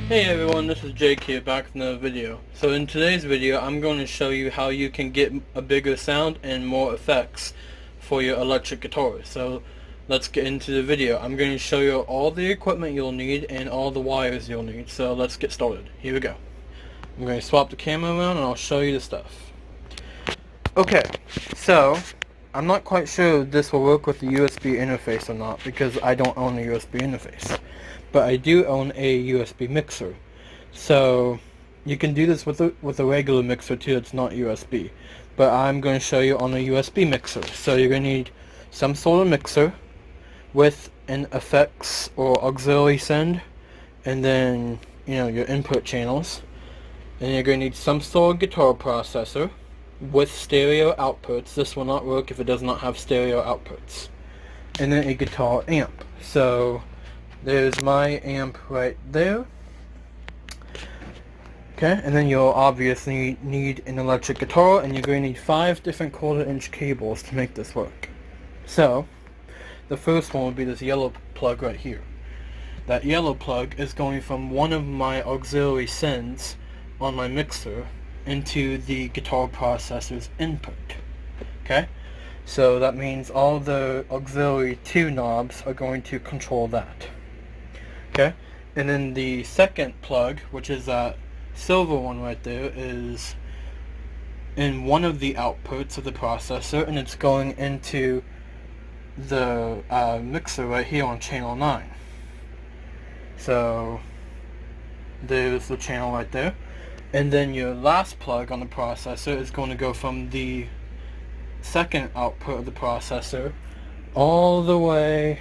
Hey everyone, this is Jake here, back with another video. So in today's video, I'm going to show you how you can get a bigger sound and more effects for your electric guitar. So let's get into the video. I'm going to show you all the equipment you'll need and all the wires you'll need. So let's get started. Here we go. I'm going to swap the camera around and I'll show you the stuff. Okay, so I'm not quite sure this will work with the USB interface or not because I don't own a USB interface. But I do own a USB mixer. So you can do this with a regular mixer too, it's not USB. But I'm going to show you on a USB mixer. So you're going to need some sort of mixer with an effects or auxiliary send, and then your input channels. And you're going to need some sort of guitar processor with stereo outputs. This will not work if it does not have stereo outputs. And then a guitar amp. So there's my amp right there. Okay, and then you'll obviously need an electric guitar, and you're going to need 5 different 1/4-inch cables to make this work. So the first one will be this yellow plug right here. That yellow plug is going from one of my auxiliary sends on my mixer into the guitar processor's input. Okay, so that means all the auxiliary 2 knobs are going to control that. Okay, and then the second plug, which is that silver one right there, is in one of the outputs of the processor, and it's going into the mixer right here on channel 9. So there's the channel right there. And then your last plug on the processor is going to go from the second output of the processor all the way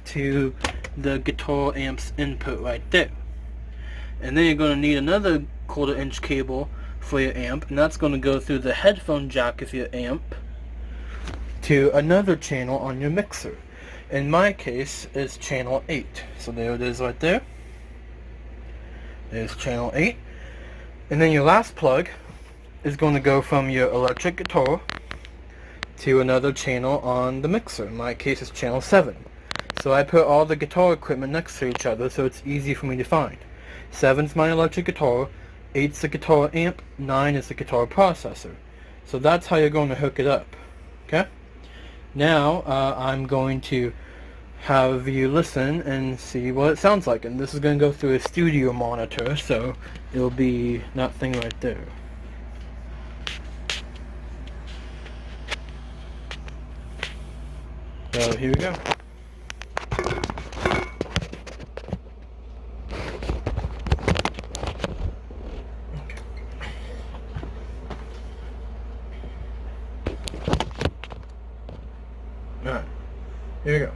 to the guitar amp's input right there. And then you're going to need another 1/4-inch cable for your amp, and that's going to go through the headphone jack of your amp to another channel on your mixer. In my case, it's channel 8. So there it is right there. There's channel 8. And then your last plug is going to go from your electric guitar to another channel on the mixer. In my case, it's channel 7. So I put all the guitar equipment next to each other so it's easy for me to find. 7's my electric guitar, 8's the guitar amp, 9 is the guitar processor. So that's how you're going to hook it up. Okay? Now I'm going to have you listen and see what it sounds like. And this is going to go through a studio monitor, so it'll be that thing right there. So here we go. Alright, here we go.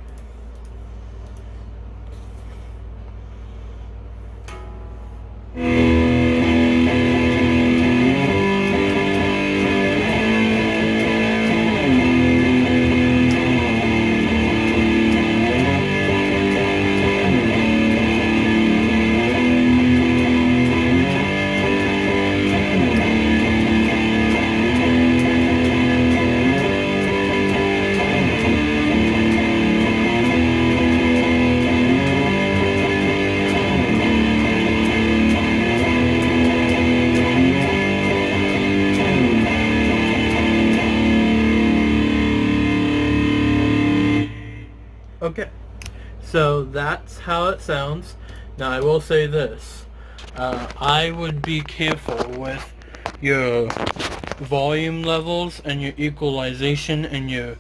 Okay, so that's how it sounds. Now I will say this, I would be careful with your volume levels and your equalization and your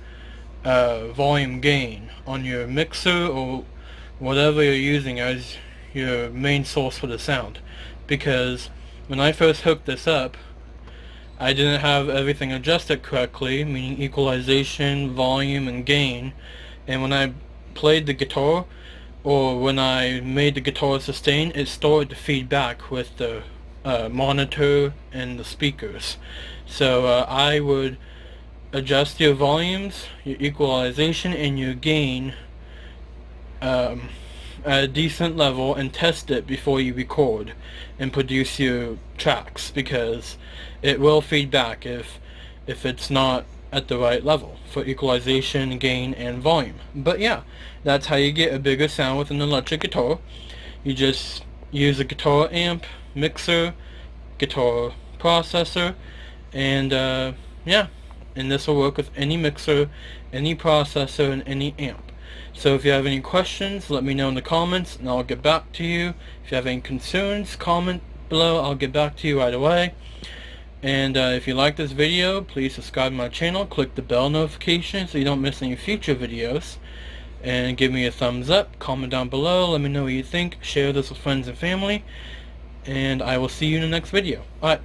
volume gain on your mixer or whatever you're using as your main source for the sound, because when I first hooked this up I didn't have everything adjusted correctly, meaning equalization, volume, and gain, and when I played the guitar or when I made the guitar sustain, it started to feed back with the monitor and the speakers. So I would adjust your volumes, your equalization, and your gain at a decent level and test it before you record and produce your tracks, because it will feed back if it's not at the right level for equalization, gain, and volume. But yeah, that's how you get a bigger sound with an electric guitar. You just use a guitar amp, mixer, guitar processor, and yeah, and this will work with any mixer, any processor, and any amp. So if you have any questions, let me know in the comments and I'll get back to you. If you have any concerns, comment below, I'll get back to you right away. And if you like this video, please subscribe to my channel, click the bell notification so you don't miss any future videos, and give me a thumbs up, comment down below, let me know what you think, share this with friends and family, and I will see you in the next video. Alright.